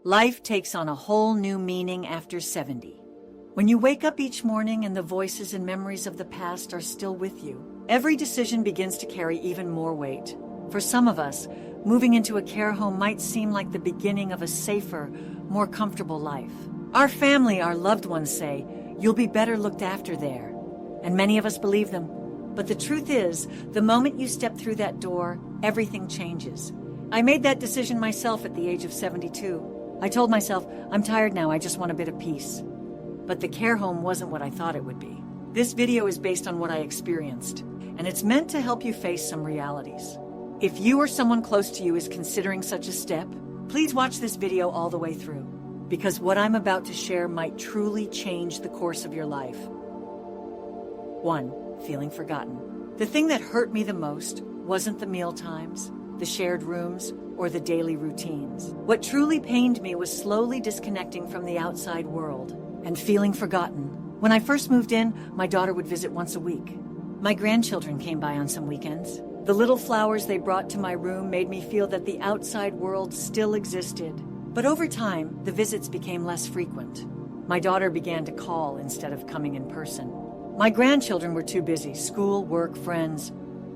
Life takes on a whole new meaning after 70. When you wake up each morning and the voices and memories of the past are still with you, every decision begins to carry even more weight. For some of us, moving into a care home might seem like the beginning of a safer, more comfortable life. Our family, our loved ones say, "You'll be better looked after there." And many of us believe them. But the truth is, the moment you step through that door, everything changes. I made that decision myself at the age of 72. I told myself, I'm tired now, I just want a bit of peace. But the care home wasn't what I thought it would be. This video is based on what I experienced, and it's meant to help you face some realities. If you or someone close to you is considering such a step, please watch this video all the way through, because what I'm about to share might truly change the course of your life. 1. Feeling forgotten. The thing that hurt me the most wasn't the meal times, the shared rooms, or the daily routines. What truly pained me was slowly disconnecting from the outside world and feeling forgotten. When I first moved in, my daughter would visit once a week. My grandchildren came by on some weekends. The little flowers they brought to my room made me feel that the outside world still existed. But over time, the visits became less frequent. My daughter began to call instead of coming in person. My grandchildren were too busy, school, work, friends.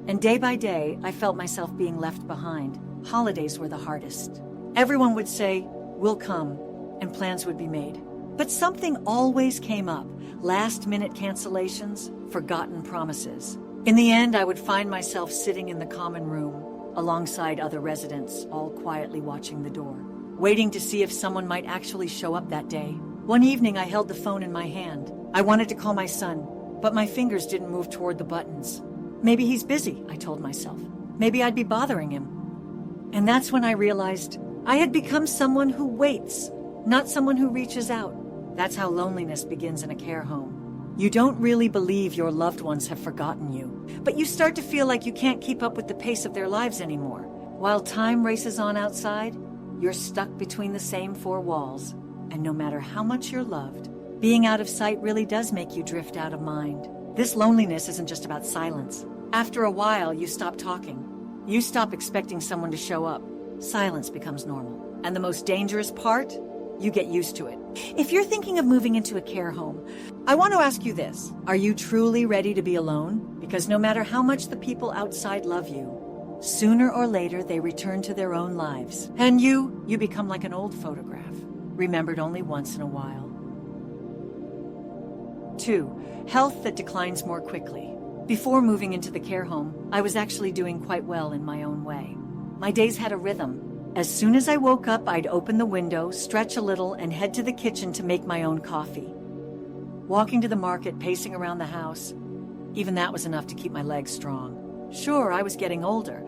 And day by day, I felt myself being left behind. Holidays were the hardest. Everyone would say, "We'll come," and plans would be made. But something always came up. Last-minute cancellations, forgotten promises. In the end, I would find myself sitting in the common room, alongside other residents, all quietly watching the door, waiting to see if someone might actually show up that day. One evening, I held the phone in my hand. I wanted to call my son, but my fingers didn't move toward the buttons. Maybe he's busy, I told myself. Maybe I'd be bothering him. And that's when I realized I had become someone who waits, not someone who reaches out. That's how loneliness begins in a care home. You don't really believe your loved ones have forgotten you, but you start to feel like you can't keep up with the pace of their lives anymore. While time races on outside, you're stuck between the same four walls. And no matter how much you're loved, being out of sight really does make you drift out of mind. This loneliness isn't just about silence. After a while, you stop talking. You stop expecting someone to show up. Silence becomes normal. And the most dangerous part? You get used to it. If you're thinking of moving into a care home, I want to ask you this. Are you truly ready to be alone? Because no matter how much the people outside love you, sooner or later they return to their own lives. And you become like an old photograph, remembered only once in a while. 2. Health that declines more quickly. Before moving into the care home, I was actually doing quite well in my own way. My days had a rhythm. As soon as I woke up, I'd open the window, stretch a little, and head to the kitchen to make my own coffee. Walking to the market, pacing around the house, even that was enough to keep my legs strong. Sure, I was getting older,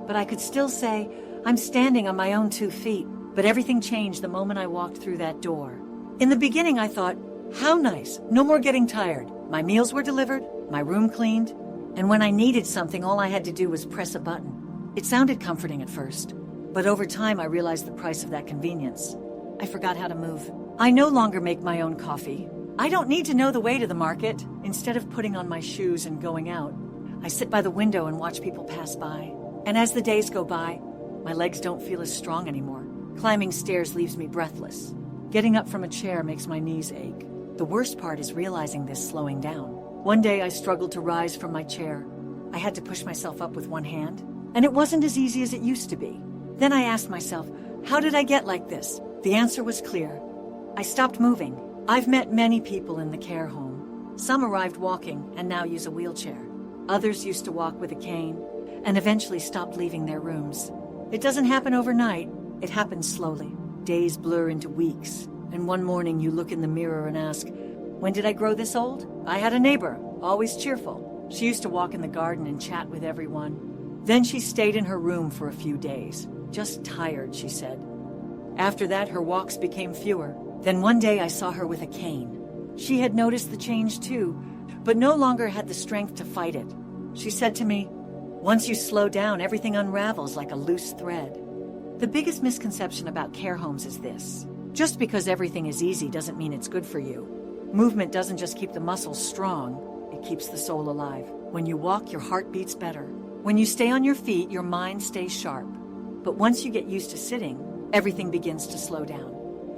but I could still say, I'm standing on my own 2 feet. But everything changed the moment I walked through that door. In the beginning, I thought, how nice, no more getting tired. My meals were delivered, my room cleaned, and when I needed something, all I had to do was press a button. It sounded comforting at first, but over time I realized the price of that convenience. I forgot how to move. I no longer make my own coffee. I don't need to know the way to the market. Instead of putting on my shoes and going out, I sit by the window and watch people pass by. And as the days go by, my legs don't feel as strong anymore. Climbing stairs leaves me breathless. Getting up from a chair makes my knees ache. The worst part is realizing this slowing down. One day I struggled to rise from my chair. I had to push myself up with one hand, and it wasn't as easy as it used to be. Then I asked myself, how did I get like this? The answer was clear. I stopped moving. I've met many people in the care home. Some arrived walking and now use a wheelchair. Others used to walk with a cane and eventually stopped leaving their rooms. It doesn't happen overnight. It happens slowly. Days blur into weeks, and one morning you look in the mirror and ask, when did I grow this old? I had a neighbor, always cheerful. She used to walk in the garden and chat with everyone. Then she stayed in her room for a few days. Just tired, she said. After that, her walks became fewer. Then one day I saw her with a cane. She had noticed the change too, but no longer had the strength to fight it. She said to me, once you slow down, everything unravels like a loose thread. The biggest misconception about care homes is this. Just because everything is easy doesn't mean it's good for you. Movement doesn't just keep the muscles strong, it keeps the soul alive. When you walk, your heart beats better. When you stay on your feet, your mind stays sharp. But once you get used to sitting, everything begins to slow down.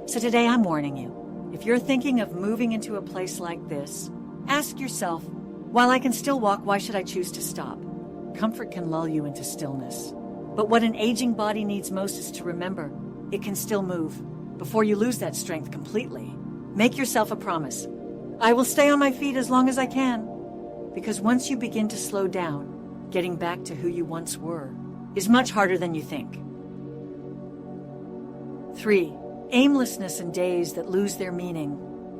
So today I'm warning you. If you're thinking of moving into a place like this, ask yourself, while I can still walk, why should I choose to stop? Comfort can lull you into stillness. But what an aging body needs most is to remember it can still move. Before you lose that strength completely, make yourself a promise. I will stay on my feet as long as I can. Because once you begin to slow down, getting back to who you once were is much harder than you think. 3. Aimlessness and days that lose their meaning.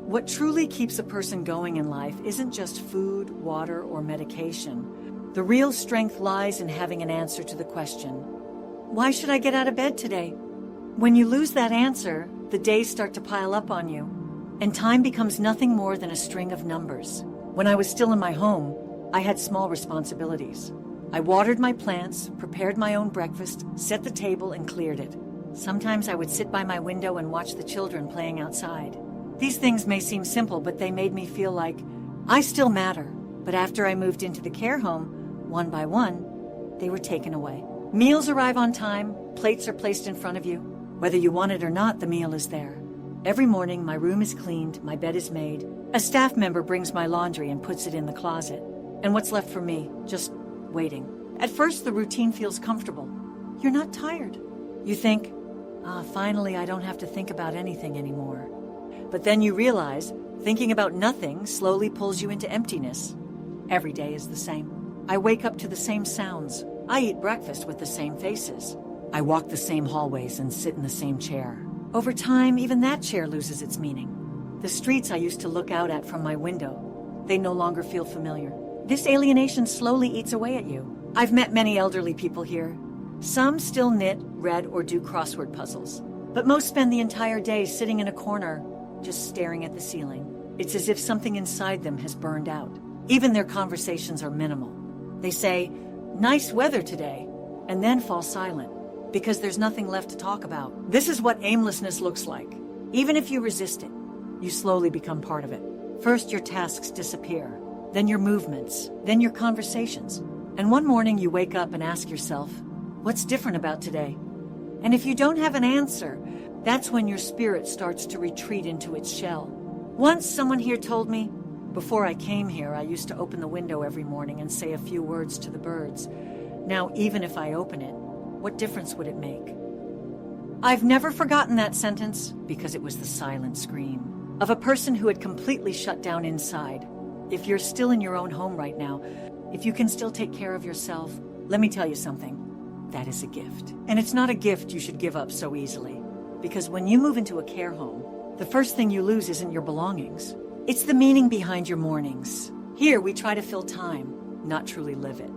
What truly keeps a person going in life isn't just food, water, or medication. The real strength lies in having an answer to the question, why should I get out of bed today? When you lose that answer, the days start to pile up on you, and time becomes nothing more than a string of numbers. When I was still in my home, I had small responsibilities. I watered my plants, prepared my own breakfast, set the table, and cleared it. Sometimes I would sit by my window and watch the children playing outside. These things may seem simple, but they made me feel like I still matter. But after I moved into the care home, one by one, they were taken away. Meals arrive on time, plates are placed in front of you. Whether you want it or not, the meal is there. Every morning, my room is cleaned, my bed is made. A staff member brings my laundry and puts it in the closet. And what's left for me? Just waiting. At first, the routine feels comfortable. You're not tired. You think, finally, I don't have to think about anything anymore. But then you realize thinking about nothing slowly pulls you into emptiness. Every day is the same. I wake up to the same sounds. I eat breakfast with the same faces. I walk the same hallways and sit in the same chair. Over time, even that chair loses its meaning. The streets I used to look out at from my window, they no longer feel familiar. This alienation slowly eats away at you. I've met many elderly people here. Some still knit, read, or do crossword puzzles. But most spend the entire day sitting in a corner, just staring at the ceiling. It's as if something inside them has burned out. Even their conversations are minimal. They say, "Nice weather today," and then fall silent, because there's nothing left to talk about. This is what aimlessness looks like. Even if you resist it, you slowly become part of it. First, your tasks disappear, then your movements, then your conversations. And one morning you wake up and ask yourself, what's different about today? And if you don't have an answer, that's when your spirit starts to retreat into its shell. Once someone here told me, before I came here, I used to open the window every morning and say a few words to the birds. Now, even if I open it, what difference would it make? I've never forgotten that sentence because it was the silent scream of a person who had completely shut down inside. If you're still in your own home right now, if you can still take care of yourself, let me tell you something. That is a gift. And it's not a gift you should give up so easily. Because when you move into a care home, the first thing you lose isn't your belongings. It's the meaning behind your mornings. Here, we try to fill time, not truly live it.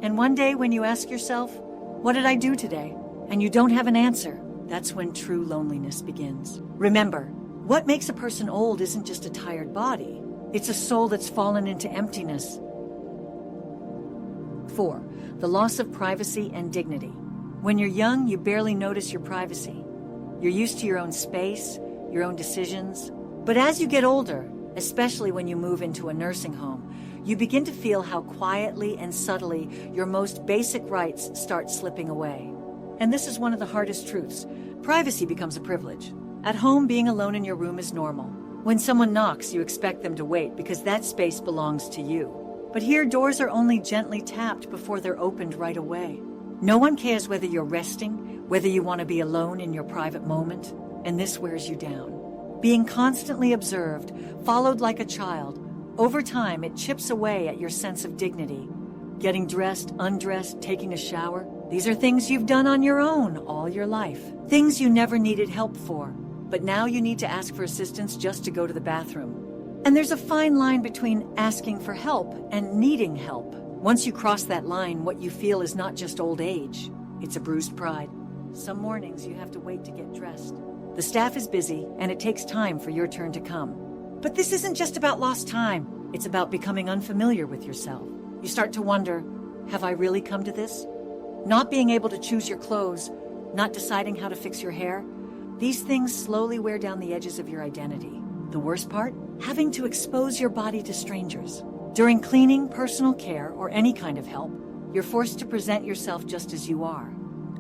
And one day when you ask yourself, what did I do today? And you don't have an answer, that's when true loneliness begins. Remember, what makes a person old isn't just a tired body. It's a soul that's fallen into emptiness. 4. The loss of privacy and dignity. When you're young, you barely notice your privacy. You're used to your own space, your own decisions. But as you get older, especially when you move into a nursing home, you begin to feel how quietly and subtly your most basic rights start slipping away. And this is one of the hardest truths. Privacy becomes a privilege. At home, being alone in your room is normal. When someone knocks, you expect them to wait because that space belongs to you. But here, doors are only gently tapped before they're opened right away. No one cares whether you're resting, whether you want to be alone in your private moment, and this wears you down. Being constantly observed, followed like a child, over time, it chips away at your sense of dignity. Getting dressed, undressed, taking a shower, these are things you've done on your own all your life. Things you never needed help for. But now you need to ask for assistance just to go to the bathroom. And there's a fine line between asking for help and needing help. Once you cross that line, what you feel is not just old age. It's a bruised pride. Some mornings you have to wait to get dressed. The staff is busy, and it takes time for your turn to come. But this isn't just about lost time. It's about becoming unfamiliar with yourself. You start to wonder, have I really come to this? Not being able to choose your clothes, not deciding how to fix your hair. These things slowly wear down the edges of your identity. The worst part? Having to expose your body to strangers. During cleaning, personal care, or any kind of help, you're forced to present yourself just as you are.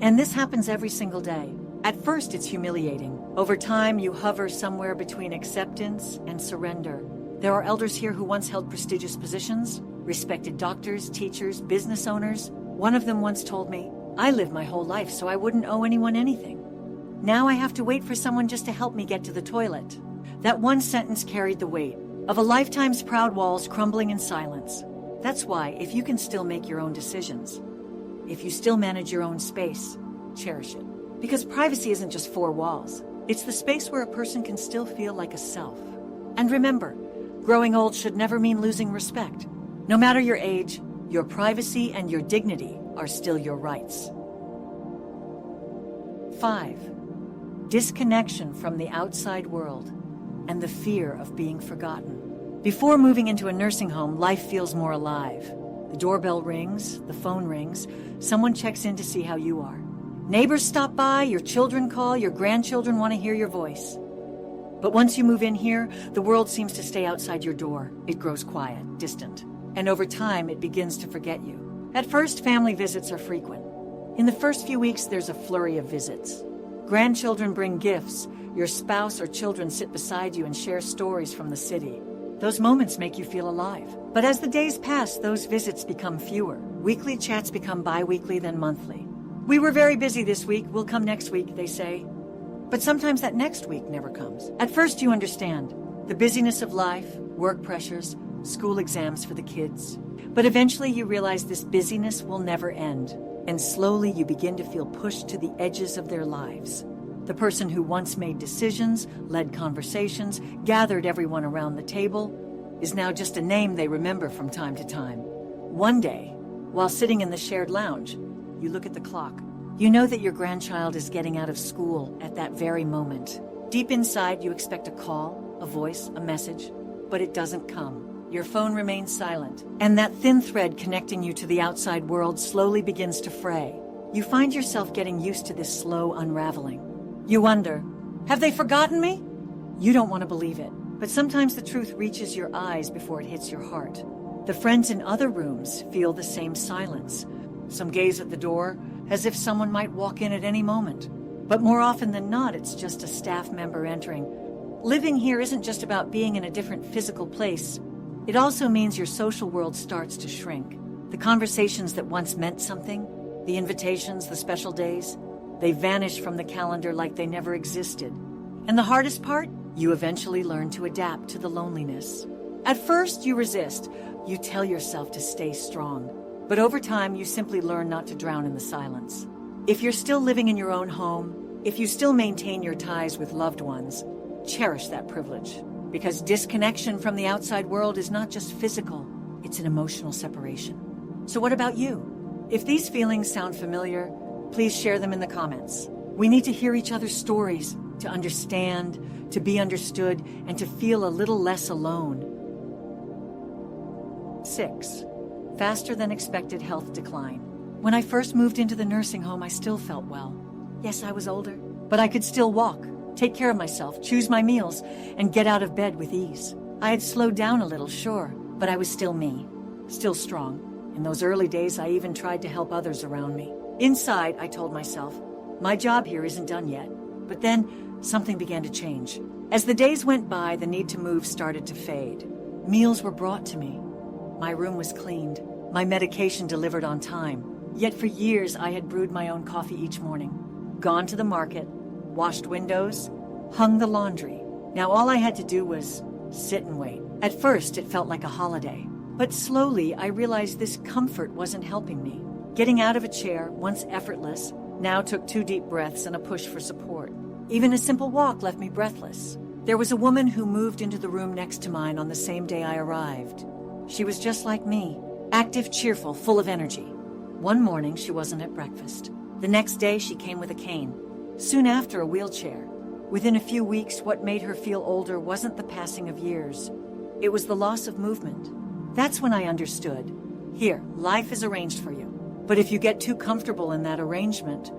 And this happens every single day. At first, it's humiliating. Over time, you hover somewhere between acceptance and surrender. There are elders here who once held prestigious positions, respected doctors, teachers, business owners. One of them once told me, "I lived my whole life so I wouldn't owe anyone anything. Now I have to wait for someone just to help me get to the toilet." That one sentence carried the weight of a lifetime's proud walls crumbling in silence. That's why, if you can still make your own decisions, if you still manage your own space, cherish it. Because privacy isn't just four walls. It's the space where a person can still feel like a self. And remember, growing old should never mean losing respect. No matter your age, your privacy and your dignity are still your rights. 5. Disconnection from the outside world and the fear of being forgotten. Before moving into a nursing home, life feels more alive. The doorbell rings, the phone rings, someone checks in to see how you are. Neighbors stop by, your children call, your grandchildren want to hear your voice. But once you move in here, the world seems to stay outside your door. It grows quiet, distant, and over time it begins to forget you. At first, family visits are frequent. In the first few weeks, there's a flurry of visits. Grandchildren bring gifts. Your spouse or children sit beside you and share stories from the city. Those moments make you feel alive. But as the days pass, those visits become fewer. Weekly chats become bi-weekly, then monthly. "We were very busy this week. We'll come next week," they say. But sometimes that next week never comes. At first you understand the busyness of life, work pressures, school exams for the kids. But eventually you realize this busyness will never end. And slowly you begin to feel pushed to the edges of their lives. The person who once made decisions, led conversations, gathered everyone around the table, is now just a name they remember from time to time. One day, while sitting in the shared lounge, you look at the clock. You know that your grandchild is getting out of school at that very moment. Deep inside, you expect a call, a voice, a message, but it doesn't come. Your phone remains silent, and that thin thread connecting you to the outside world slowly begins to fray. You find yourself getting used to this slow unraveling. You wonder, have they forgotten me? You don't want to believe it, but sometimes the truth reaches your eyes before it hits your heart. The friends in other rooms feel the same silence. Some gaze at the door, as if someone might walk in at any moment. But more often than not, it's just a staff member entering. Living here isn't just about being in a different physical place. It also means your social world starts to shrink. The conversations that once meant something, the invitations, the special days, they vanish from the calendar like they never existed. And the hardest part? You eventually learn to adapt to the loneliness. At first, you resist. You tell yourself to stay strong. But over time, you simply learn not to drown in the silence. If you're still living in your own home, if you still maintain your ties with loved ones, cherish that privilege. Because disconnection from the outside world is not just physical, it's an emotional separation. So what about you? If these feelings sound familiar, please share them in the comments. We need to hear each other's stories, to understand, to be understood, and to feel a little less alone. 6. Faster than expected health decline. When I first moved into the nursing home, I still felt well. Yes, I was older, but I could still walk, take care of myself, choose my meals, and get out of bed with ease. I had slowed down a little, sure, but I was still me, still strong. In those early days, I even tried to help others around me. Inside, I told myself, my job here isn't done yet. But then, something began to change. As the days went by, the need to move started to fade. Meals were brought to me. My room was cleaned, my medication delivered on time. Yet for years, I had brewed my own coffee each morning, gone to the market, washed windows, hung the laundry. Now all I had to do was sit and wait. At first, it felt like a holiday. But slowly, I realized this comfort wasn't helping me. Getting out of a chair, once effortless, now took 2 deep breaths and a push for support. Even a simple walk left me breathless. There was a woman who moved into the room next to mine on the same day I arrived. She was just like me, active, cheerful, full of energy. One morning, she wasn't at breakfast. The next day, she came with a cane. Soon after, a wheelchair. Within a few weeks, what made her feel older wasn't the passing of years. It was the loss of movement. That's when I understood. Here, life is arranged for you. But if you get too comfortable in that arrangement,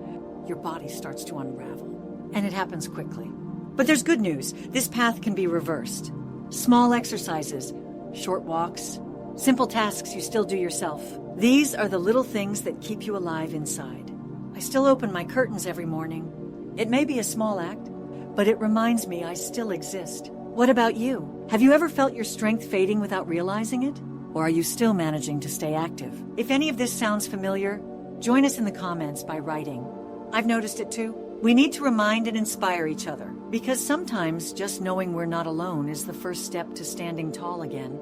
your body starts to unravel. And it happens quickly. But there's good news. This path can be reversed. Small exercises, short walks, simple tasks you still do yourself. These are the little things that keep you alive inside. I still open my curtains every morning, It may be a small act, but it reminds me I still exist. What about you? Have you ever felt your strength fading without realizing it? Or are you still managing to stay active? If any of this sounds familiar, join us in the comments by writing. I've noticed it too. We need to remind and inspire each other, because sometimes just knowing we're not alone is the first step to standing tall again.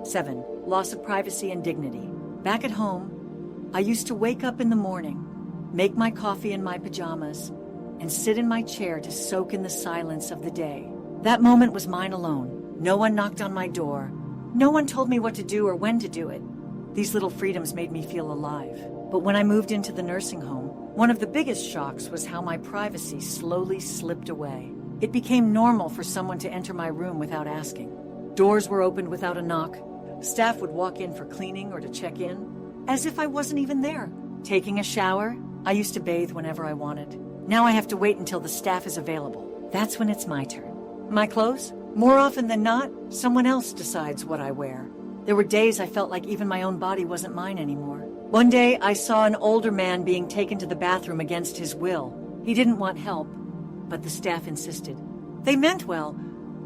7. Loss of privacy and dignity. Back at home, I used to wake up in the morning, make my coffee in my pajamas, and sit in my chair to soak in the silence of the day. That moment was mine alone. No one knocked on my door. No one told me what to do or when to do it. These little freedoms made me feel alive. But when I moved into the nursing home, one of the biggest shocks was how my privacy slowly slipped away. It became normal for someone to enter my room without asking. Doors were opened without a knock. Staff would walk in for cleaning or to check in, as if I wasn't even there. Taking a shower, I used to bathe whenever I wanted. Now I have to wait until the staff is available. That's when it's my turn. My clothes? More often than not, someone else decides what I wear. There were days I felt like even my own body wasn't mine anymore. One day, I saw an older man being taken to the bathroom against his will. He didn't want help, but the staff insisted. They meant well,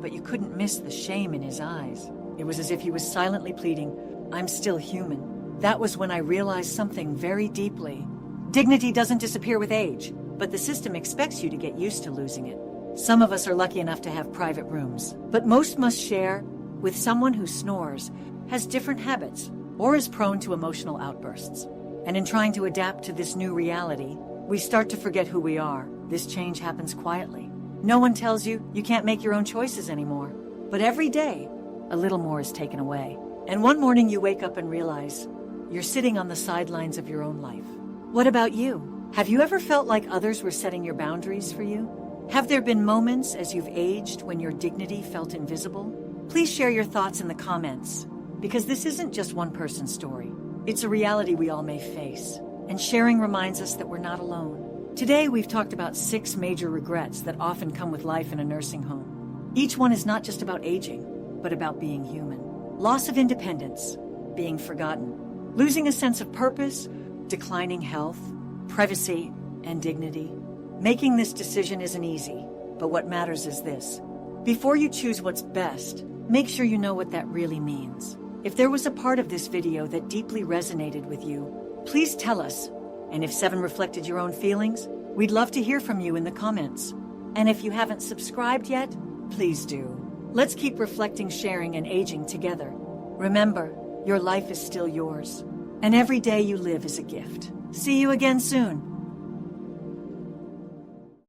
but you couldn't miss the shame in his eyes. It was as if he was silently pleading, "I'm still human." That was when I realized something very deeply. Dignity doesn't disappear with age, but the system expects you to get used to losing it. Some of us are lucky enough to have private rooms, but most must share with someone who snores, has different habits, or is prone to emotional outbursts. And in trying to adapt to this new reality, we start to forget who we are. This change happens quietly. No one tells you you can't make your own choices anymore. But every day, a little more is taken away. And one morning you wake up and realize you're sitting on the sidelines of your own life. What about you? Have you ever felt like others were setting your boundaries for you? Have there been moments as you've aged when your dignity felt invisible? Please share your thoughts in the comments, because this isn't just one person's story. It's a reality we all may face, and sharing reminds us that we're not alone. Today, we've talked about 6 major regrets that often come with life in a nursing home. Each one is not just about aging, but about being human. Loss of independence, being forgotten, losing a sense of purpose, declining health, privacy, and dignity. Making this decision isn't easy, but what matters is this. Before you choose what's best, make sure you know what that really means. If there was a part of this video that deeply resonated with you, please tell us. And if 7 reflected your own feelings, we'd love to hear from you in the comments. And if you haven't subscribed yet, please do. Let's keep reflecting, sharing, and aging together. Remember, your life is still yours, and every day you live is a gift. See you again soon.